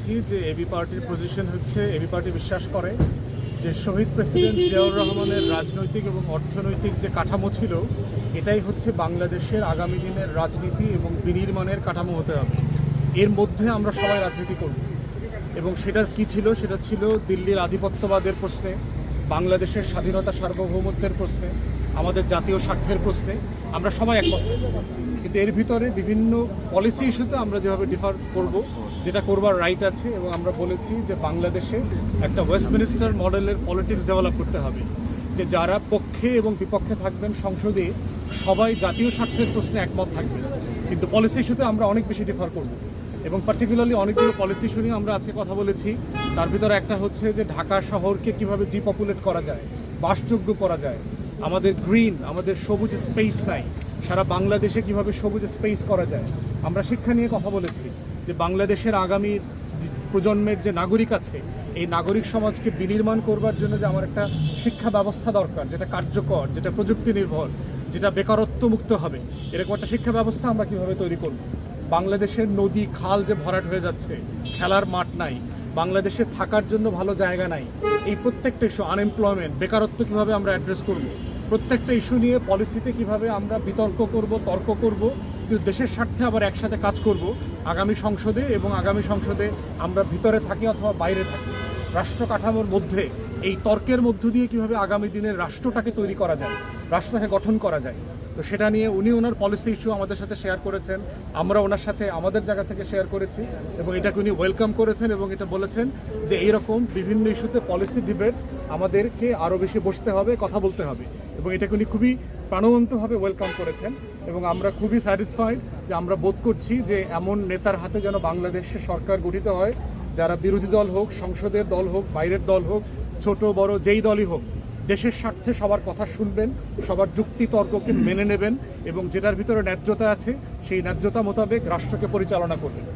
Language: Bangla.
বলেছি যে এবি পার্টির পজিশন হচ্ছে, এবি পার্টি বিশ্বাস করে যে শহীদ প্রেসিডেন্ট জিয়াউর রহমানের রাজনৈতিক এবং অর্থনৈতিক যে কাঠামো ছিল, এটাই হচ্ছে বাংলাদেশের আগামী দিনের রাজনীতি এবং বিনির্মাণের কাঠামো হতে হবে। এর মধ্যে আমরা সবাই রাজনীতি করব এবং সেটা কি ছিল? সেটা ছিল দিল্লির আধিপত্যবাদের প্রশ্নে, বাংলাদেশের স্বাধীনতা সার্বভৌমত্বের প্রশ্নে, আমাদের জাতীয় স্বার্থের প্রশ্নে আমরা সবাই একমত। কিন্তু এর ভিতরে বিভিন্ন পলিসি ইস্যুতে আমরা যেভাবে ডিফার করব, যেটা করবার রাইট আছে, এবং আমরা বলেছি যে বাংলাদেশে একটা ওয়েস্টমিনিস্টার মডেলের পলিটিক্স ডেভেলপ করতে হবে, যে যারা পক্ষে এবং বিপক্ষে থাকবেন সংসদে সবাই জাতীয় স্বার্থের প্রশ্নে একমত থাকবেন, কিন্তু পলিসি ইস্যুতে আমরা অনেক বেশি ডিফার করব। এবং পার্টিকুলারলি অনেকগুলো পলিসি ইস্যু নিয়ে আমরা আজকে কথা বলেছি। তার ভিতরে একটা হচ্ছে যে ঢাকা শহরকে কিভাবে ডিপপুলেট করা যায়, বাসযোগ্য করা যায়, আমাদের গ্রিন, আমাদের সবুজ স্পেস নাই, সারা বাংলাদেশে কিভাবে সবুজ স্পেস করা যায়। আমরা শিক্ষা নিয়ে কথা বলেছি যে বাংলাদেশের আগামী প্রজন্মের যে নাগরিক আছে, এই নাগরিক সমাজকে বিনির্মাণ করবার জন্য যে আমার একটা শিক্ষা ব্যবস্থা দরকার, যেটা কার্যকর, যেটা প্রযুক্তি নির্ভর, যেটা বেকারত্ব মুক্ত হবে, এরকম একটা শিক্ষা ব্যবস্থা আমরা কিভাবে তৈরি করব। বাংলাদেশের নদী খাল যে ভরাট হয়ে যাচ্ছে, খেলার মাঠ নাই, বাংলাদেশে থাকার জন্য ভালো জায়গা নাই, এই প্রত্যেকটা ইস্যু, আনএমপ্লয়মেন্ট, বেকারত্ব কিভাবে আমরা অ্যাড্রেস করব, প্রত্যেকটা ইস্যু নিয়ে পলিসিতে কিভাবে আমরা বিতর্ক করব, তর্ক করব, কিন্তু দেশের স্বার্থে আবার একসাথে কাজ করব আগামী সংসদে। এবং আগামী সংসদে আমরা ভিতরে থাকি অথবা বাইরে থাকি, রাষ্ট্র কাঠামোর মধ্যে এই তর্কের মধ্য দিয়ে কিভাবে আগামী দিনের রাষ্ট্রটাকে তৈরি করা যায়, রাষ্ট্রটাকে গঠন করা যায়। তো সেটা নিয়ে উনি ওনার পলিসি ইস্যু আমাদের সাথে শেয়ার করেছেন, আমরা ওনার সাথে আমাদের জায়গা থেকে শেয়ার করেছি, এবং এটাকে উনি ওয়েলকাম করেছেন এবং এটা বলেছেন যে এইরকম বিভিন্ন ইস্যুতে পলিসি ডিবেট আমাদেরকে আরও বেশি বসতে হবে, কথা বলতে হবে, এবং এটাকে উনি খুবই প্রাণবন্তভাবে ওয়েলকাম করেছেন। এবং আমরা খুবই স্যাটিসফাইড যে আমরা বোধ করছি যে এমন নেতার হাতে যেন বাংলাদেশে সরকার গঠিত হয়, যারা বিরোধী দল হোক, সংসদের দল হোক, বাইরের দল হোক, ছোট বড় যেই দলই হোক, দেশের স্বার্থে সবার কথা শুনবেন, সবার যুক্তি তর্ককে মেনে নেবেন, এবং যেটার ভিতরে ন্যায্যতা আছে সেই ন্যায্যতা মোতাবেক রাষ্ট্রকে পরিচালনা করবেন।